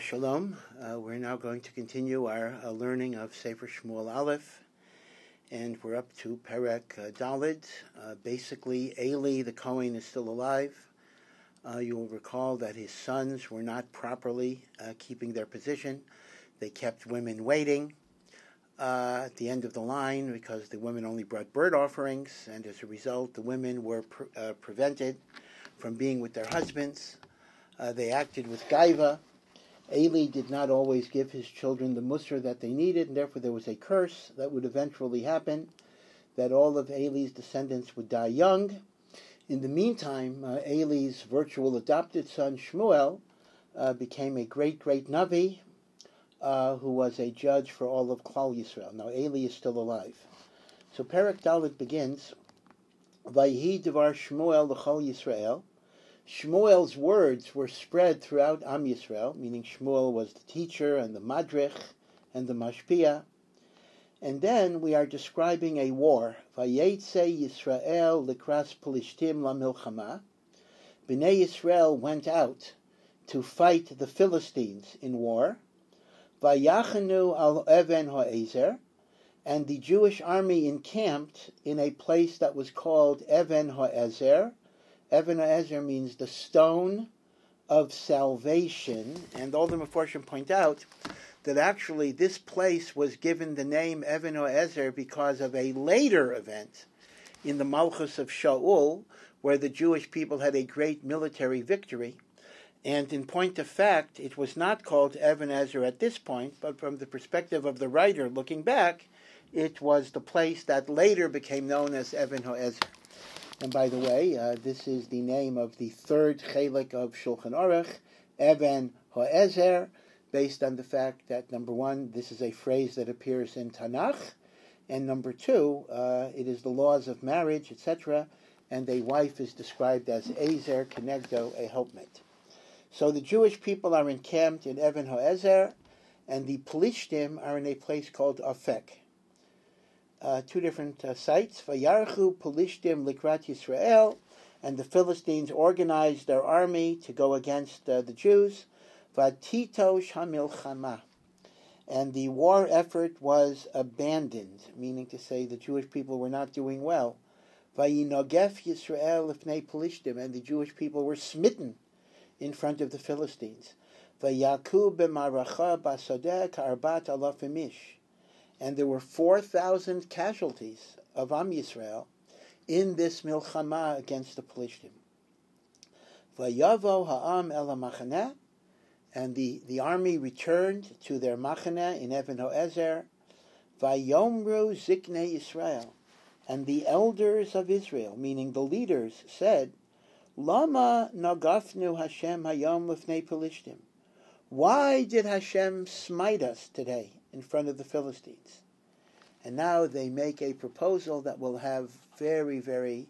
Shalom. We're now going to continue our learning of Sefer Shmuel Aleph, and we're up to Perek Daled. Basically, Eli the Kohen is still alive. You will recall that his sons were not properly keeping their position. They kept women waiting at the end of the line because the women only brought bird offerings, and as a result, the women were prevented from being with their husbands. They acted with gaiva. Eli did not always give his children the musar that they needed, and therefore there was a curse that would eventually happen, that all of Eli's descendants would die young. In the meantime, Eli's virtual adopted son, Shmuel, became a great Navi, who was a judge for all of Klal Yisrael. Now, Eli is still alive. So Perek Dalet begins, Vayhi Devar Shmuel l'chol Yisrael. Shmuel's words were spread throughout Am Yisrael, meaning Shmuel was the teacher and the madrich and the mashpia. And then we are describing a war. Vayetze Yisrael likras Pelishtim la milchama. Bnei Yisrael went out to fight the Philistines in war. Vayachanu al Even ha'ezer, and the Jewish army encamped in a place that was called Even ha'ezer. Even ha'ezer means the stone of salvation, and all the Mefarshim point out that actually this place was given the name Even ha'ezer because of a later event in the Malchus of Shaul, where the Jewish people had a great military victory. And in point of fact, it was not called Even ha'ezer at this point, but from the perspective of the writer looking back, it was the place that later became known as Even ha'ezer. And by the way, this is the name of the third chelik of Shulchan Aruch, Even ha'ezer, based on the fact that, number one, this is a phrase that appears in Tanakh, and number two, it is the laws of marriage, etc., and a wife is described as Ezer Kenegdo, a helpmate. So the Jewish people are encamped in Even ha'ezer, and the Pelishtim are in a place called Afek. Two different sites. Vayarchu Pelishtim likrat Yisrael, and the Philistines organized their army to go against the Jews. Vatitosh hamilchama, and the war effort was abandoned, meaning to say the Jewish people were not doing well. Vayinogef Yisrael lifnei Pelishtim, and the Jewish people were smitten in front of the Philistines. Vayaku b'maracha basodeh ka'arbat alafim ish, and there were 4,000 casualties of Am Yisrael in this milchama against the Pelishtim. Vayavo ha'am el ha'machaneh, and the army returned to their machaneh in Even ha'ezer. Vayomru ziknei Yisrael, and the elders of Israel, meaning the leaders, said, Lama nagafnu Hashem hayom lifnei Pelishtim. Why did Hashem smite us today in front of the Philistines? And now they make a proposal that will have very, very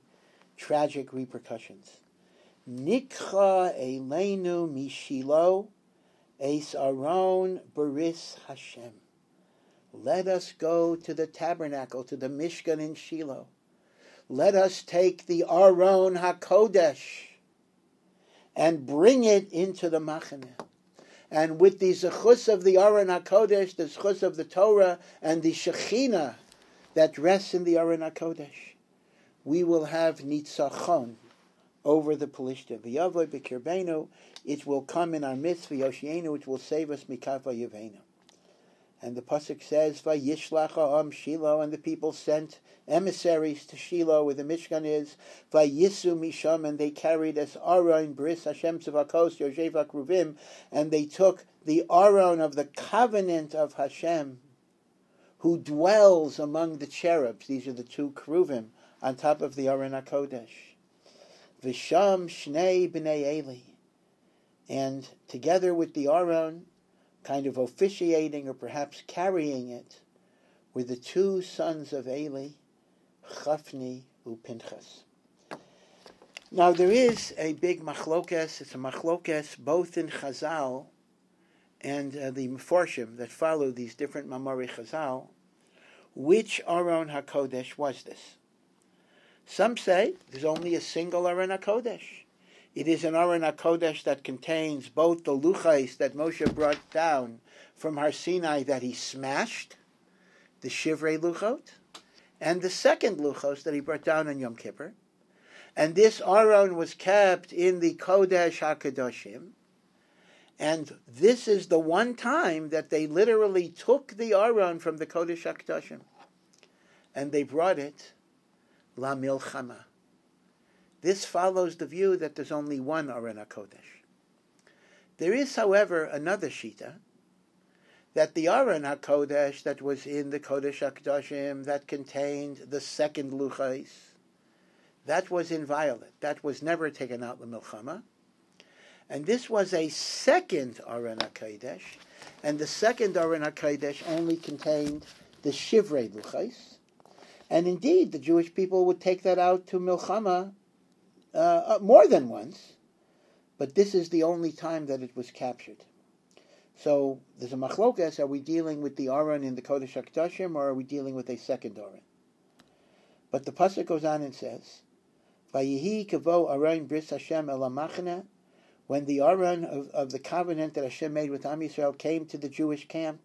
tragic repercussions. Nikcha eleinu mishilo eis aron baris Hashem. Let us go to the tabernacle, to the Mishkan in Shiloh. Let us take the Aron HaKodesh and bring it into the Machaneh. And with the zechus of the Aron HaKodesh, the zechus of the Torah, and the Shekhinah that rests in the Aron HaKodesh, we will have nitzachon over the Pelishtim. V'yavoy b'kirbeinu, it will come in our midst, v'yoshienu, it will save us mikaf v'yaveinu. And the pasuk says, "Vayishlach ha'am Shiloh," and the people sent emissaries to Shiloh, where the Mishkan is. Vayisu misham, and they carried as Aron bris Hashem tzavakos Yoshev Kruvim, and they took the Aron of the covenant of Hashem, who dwells among the cherubs. These are the two Kruvim on top of the Aron HaKodesh. Visham shnei b'nei Eli, and together with the Aron, kind of officiating or perhaps carrying it, were the two sons of Eli, Chafni uPinchas. Now there is a big machlokes. It's a machlokes both in Chazal and the Mefarshim that follow these different Mamori Chazal. Which Aron HaKodesh was this? Some say there's only a single Aron HaKodesh. It is an Aron HaKodesh that contains both the luchais that Moshe brought down from Har Sinai that he smashed, the Shivrei Luchot, and the second luchos that he brought down on Yom Kippur. And this Aron was kept in the Kodesh HaKadoshim. And this is the one time that they literally took the Aron from the Kodesh HaKadoshim and they brought it La Milchama. This follows the view that there's only one Aron HaKodesh. There is, however, another shita, that the Aron HaKodesh that was in the Kodesh HaKadoshim that contained the second luchais, that was inviolate. That was never taken out l'milchama. And this was a second Aron HaKodesh, and the second Aron HaKodesh only contained the Shivrei luchais. And indeed, the Jewish people would take that out to milchama more than once, but this is the only time that it was captured. So there's a machlokas: are we dealing with the Aron in the Kodesh HaKadoshim, or are we dealing with a second Aron? But the pasuk goes on and says, "Vayihi kavo Aron bris Hashem el hamachna." When the Aron of the covenant that Hashem made with Am Yisrael came to the Jewish camp,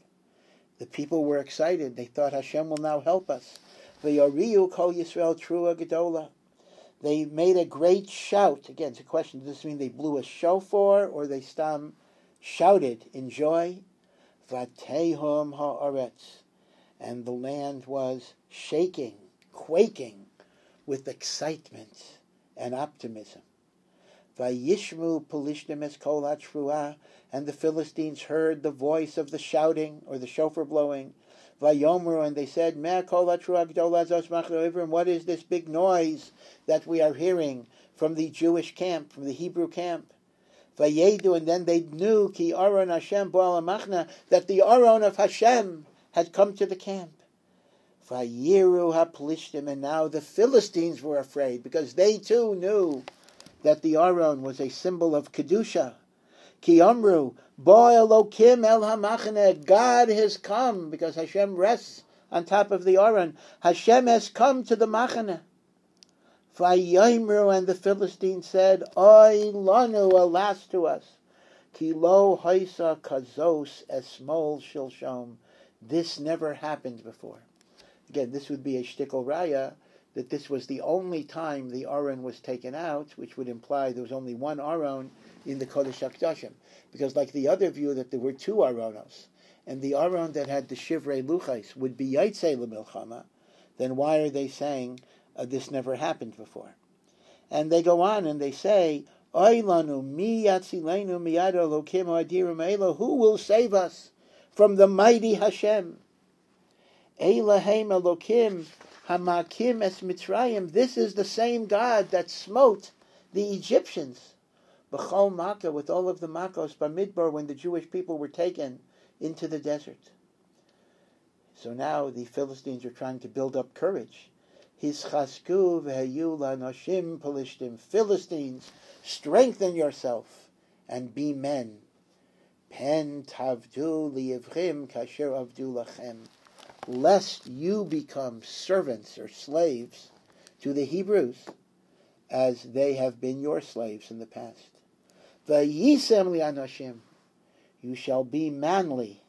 the people were excited. They thought Hashem will now help us. V'yariu kol Yisrael trua gedola. They made a great shout. Again, it's a question: does this mean they blew a shofar, or they shouted in joy? Vatehum haaretz, and the land was shaking, quaking with excitement and optimism. Vayishmu Pelishtim es kol hatrua, and the Philistines heard the voice of the shouting or the shofar blowing. Vayomru, and they said, Mea kol hatrua gdola zos machlo ivrim. What is this big noise that we are hearing from the Jewish camp, from the Hebrew camp? Vayedu, and then they knew ki Aron Hashem bo'al hamachna, that the Aron of Hashem had come to the camp. Vayiru haPelishtim, and now the Philistines were afraid because they too knew that the Aron was a symbol of Kedusha. Ki Amru, Bo Elokim el hamachne, God has come, because Hashem rests on top of the Aron. Hashem has come to the machane. Vayimru, and the Philistines said, Oy lanu, alas to us. Ki lo haisa kazos esmol shilshom. This never happened before. Again, this would be a shtickle raya, that this was the only time the Aron was taken out, which would imply there was only one Aron in the Kodesh HaKadoshim. Because like the other view that there were two Aronos, and the Aron that had the Shivrei Luchais would be Yaitse L'Milchama, then why are they saying this never happened before? And they go on and they say, Oy lanu mi yatzilenu miyad Elokim ha'adirim elo, who will save us from the mighty Hashem? Eloheim Elokim Hamakim es Mitzrayim. This is the same God that smote the Egyptians. B'chol Makkah, with all of the Makkos, Bamidbar, when the Jewish people were taken into the desert. So now the Philistines are trying to build up courage. Hischasku v'hayu lanoshim Pelishtim. Philistines, strengthen yourself and be men. Pen tavdu liyivchim kasher avdu lachem. Lest you become servants or slaves to the Hebrews, as they have been your slaves in the past. Vayisem li'anoshim, you shall be manly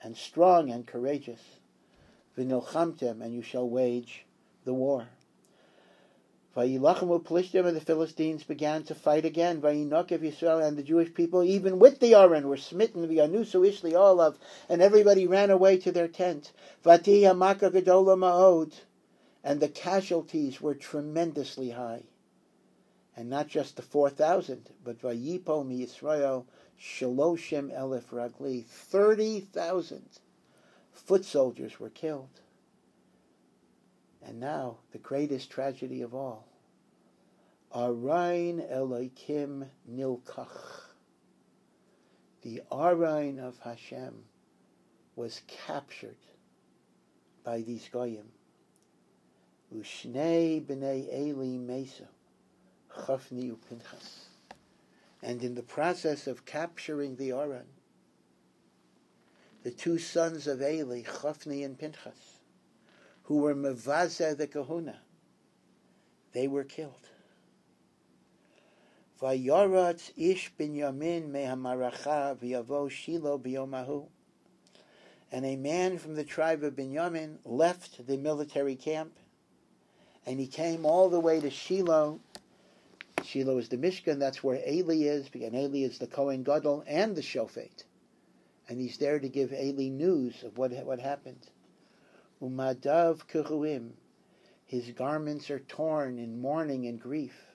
and strong and courageous. V'nilchamtem, and you shall wage the war. Vayilachemu Pelishtim, and the Philistines began to fight again. Vayinokev Yisrael, and the Jewish people, even with the Aron, were smitten. V'yanusu ishli olav, and everybody ran away to their tent. Vati hamaka gedola ma'od, and the casualties were tremendously high. And not just the 4,000, but Vayipol mi Yisrael shaloshim elef ragli, 30,000 foot soldiers were killed. And now, the greatest tragedy of all. Arayin Elokim nilkach. The Arayin of Hashem was captured by these Goyim. Ushnei b'nei Eli Mesa, Chafni uPinchas. And in the process of capturing the Aron, the two sons of Eli, Chafni and Pinchas, who were Mevazeh the Kahuna, they were killed. Vayaratz ish binyamin mehamaracha v'yavo Shilo biyomahu. And a man from the tribe of Binyamin left the military camp, and he came all the way to Shiloh. Shiloh is the Mishkan, that's where Eli is, and Eli is the Kohen Gadol and the Shofet. And he's there to give Eli news of what happened. Umadav kuchuim, his garments are torn in mourning and grief.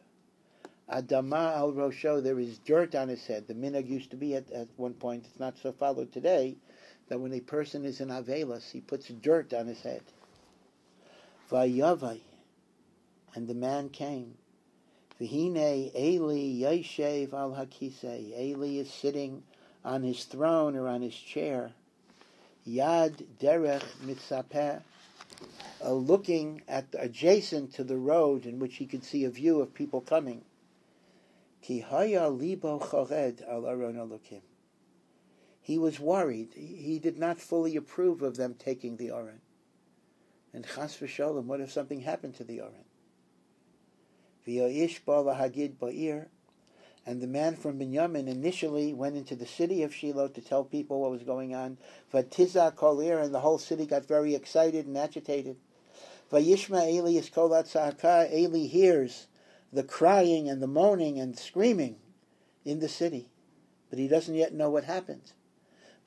Adama al Rosho, there is dirt on his head. The minhag used to be at one point, it's not so followed today, that when a person is in Avelis, he puts dirt on his head. Vayavai, and the man came. V'hine Eli yeshev al hakisei. Eli is sitting on his throne or on his chair. Yad derech mitzapeh, looking adjacent to the road in which he could see a view of people coming. Ki haya libo chored al aron elokim. He was worried. He did not fully approve of them taking the Aron. And chas v'sholem, what if something happened to the Aron? V'yoish ba lahagid ba'ir. And the man from Binyamin initially went into the city of Shiloh to tell people what was going on. V'tiza kolir, and the whole city got very excited and agitated. V'yishma Eli is kolat sa'aka. Eli hears the crying and the moaning and screaming in the city, but he doesn't yet know what happened.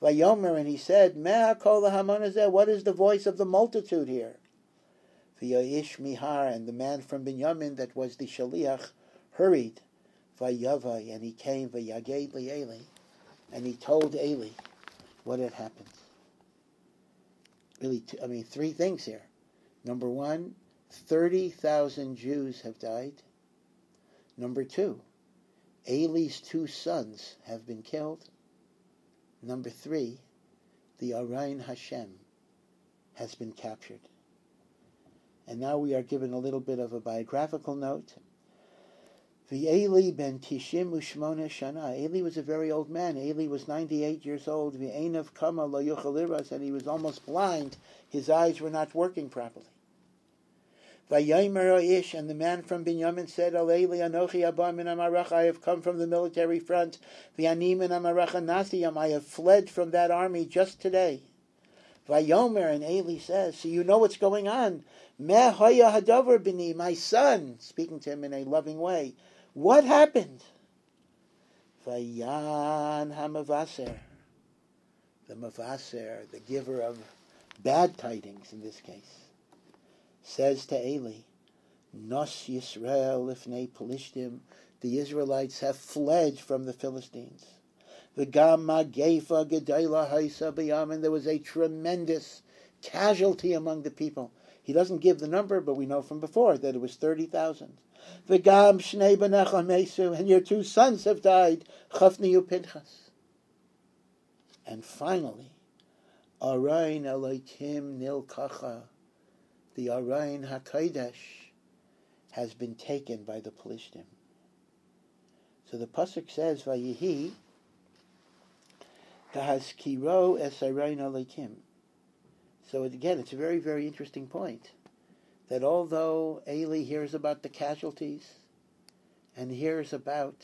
Vayomer, and he said, Mea kol hamonazeh, what is the voice of the multitude here? V'yoish mihar, and the man from Binyamin that was the shaliach hurried. Vayavai, and he came, v'yaged li Eli, and he told Eli what had happened. Really, three things here. Number one, 30,000 Jews have died. Number two, Eli's 2 sons have been killed. Number three, the Arayin Hashem has been captured. And now we are given a little bit of a biographical note. V'Eli ben Tishim u'shmona shana. Eli was a very old man. Eli was 98 years old. V'einav kama lo yuchal liras, and he was almost blind. His eyes were not working properly. Vayomer ish, and the man from Binyamin said, Al Eli anochi abba min amaracha, I have come from the military front. V'ani min amaracha nasiyam, I have fled from that army just today. Vayomer, and Eli says, so you know what's going on. Meh hoya hadavar b'ni, my son, speaking to him in a loving way. What happened? Vayan hamavaser, the mavaser, the giver of bad tidings in this case, says to Eli, Nos Yisrael lifnei Pelishtim, the Israelites have fled from the Philistines. V'gam magefa gedayla haisa b'yam, and there was a tremendous casualty among the people. He doesn't give the number, but we know from before that it was 30,000. V'gam shnei b'necha mesu, and your 2 sons have died, Chafni u'Pinchas. And finally, Arayin Elokim nilkacha, the Arayin HaKodesh has been taken by the Pelishtim. So the pasuk says, "Vayihi kahazkiro es Arayin Elokim." So again, it's a very, very interesting point that although Eli hears about the casualties and hears about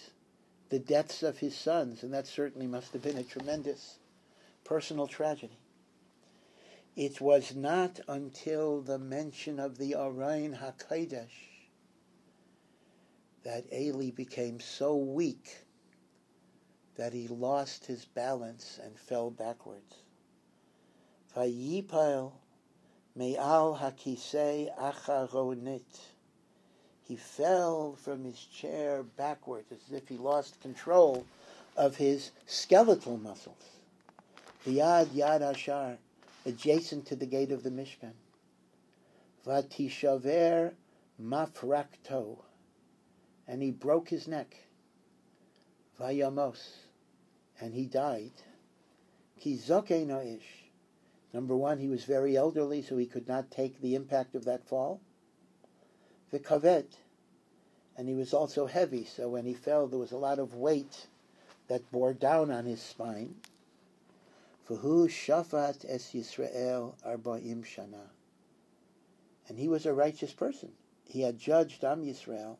the deaths of his sons, and that certainly must have been a tremendous personal tragedy, it was not until the mention of the Arayin HaKodesh that Eli became so weak that he lost his balance and fell backwards. Vayipal me'al hakisei acharonit. He fell from his chair backwards as if he lost control of his skeletal muscles. V'yad yad ashar, adjacent to the gate of the Mishkan. Vatishaver mafrakto, and he broke his neck. Vayamos, and he died. Ki zokeino ish. Number one, he was very elderly, so he could not take the impact of that fall. V'kaved, and he was also heavy, so when he fell, there was a lot of weight that bore down on his spine. V'hu shafat es Yisrael 40 shana. And he was a righteous person. He had judged Am Yisrael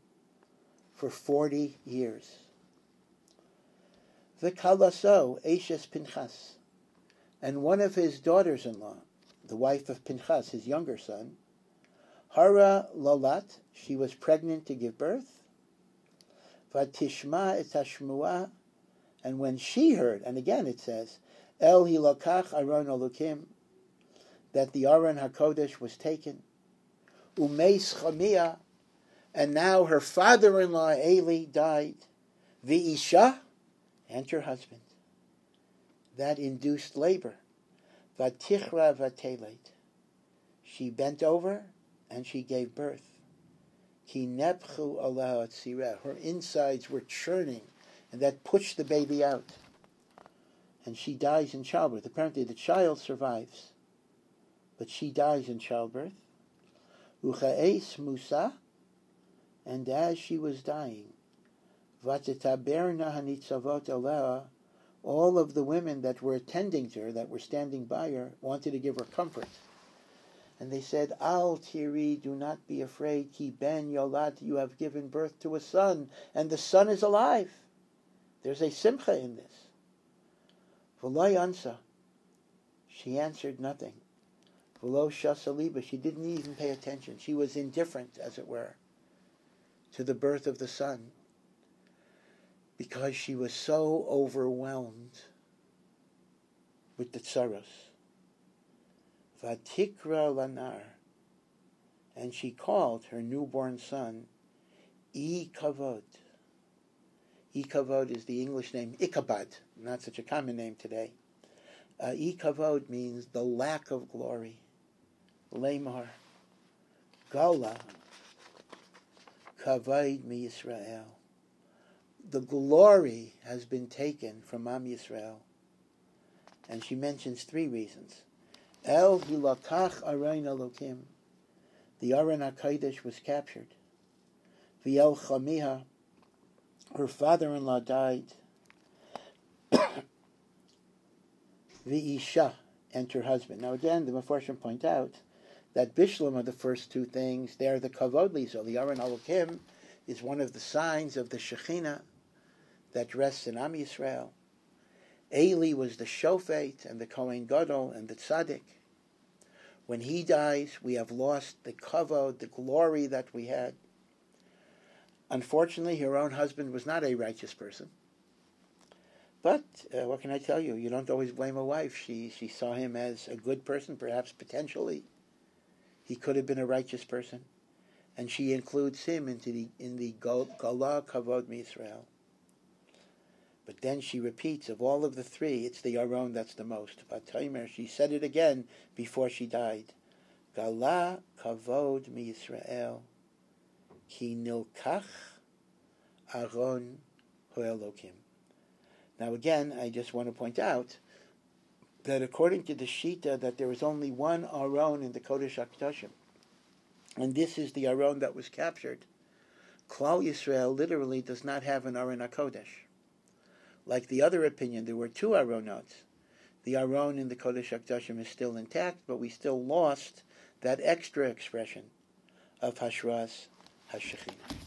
for 40 years. V'kalaso Eshes Pinchas, and one of his daughters-in-law, the wife of Pinchas, his younger son, Hara Lolat, she was pregnant to give birth. Vatishma et hashmua, and when she heard, and again it says, El hilokach aron olukim, that the Aron HaKodesh was taken. Umeis chamia, and now her father-in-law Eli died. V'isha, and her husband. That induced labor. Vatichra vatelet, she bent over and she gave birth. Ki nepchu ala tzirah, her insides were churning, and that pushed the baby out. And she dies in childbirth. Apparently the child survives, but she dies in childbirth. Ucha'es Musa, and as she was dying, Vatetaberna hanitzavot aleha, all of the women that were attending to her, that were standing by her, wanted to give her comfort. And they said, Al tiri, do not be afraid, ki ben yolat, you have given birth to a son, and the son is alive. There's a simcha in this. V'lo yansa, she answered nothing. V'lo shasaliba, she didn't even pay attention. She was indifferent, as it were, to the birth of the son, because she was so overwhelmed with the tsaros. Vatikra lanar, and she called her newborn son Ikavod. Ikavod is the English name Ichabod, not such a common name today. Ikavod means the lack of glory. Lemar, Gala, Kavod mi Yisrael. The glory has been taken from Am Yisrael. And she mentions three reasons. El hilakach Aron Elokim, the Aron HaKodesh was captured. V'el chamiha, her father-in-law died. V'isha, and her husband. Now again, the Mefarshim point out that Bishlam are the first two things. They're the kavod lizo. The Aron Elokim is one of the signs of the Shekhinah that rests in Am Yisrael. Eli was the Shofet and the Kohen Gadol and the Tzaddik. When he dies, we have lost the kavod, the glory that we had. Unfortunately, her own husband was not a righteous person. But what can I tell you? You don't always blame a wife. She saw him as a good person, perhaps potentially. He could have been a righteous person. And she includes him in the Gala Kavod Miyisrael. But then she repeats, of all of the three, it's the Aron that's the most. Vataymer, she said it again before she died. Gala Kavod Miyisrael, Ki nilkach Aron Hoelokim. Now again, I just want to point out that according to the Shita, that there is only one Aron in the Kodesh HaKadoshim. And this is the Aron that was captured. Klal Yisrael literally does not have an Aron HaKodesh. Like the other opinion, there were two Aronot. The Aron in the Kodesh HaKadoshim is still intact, but we still lost that extra expression of Hashras HaShekhinah.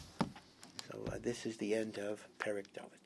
So this is the end of Perek Dalet.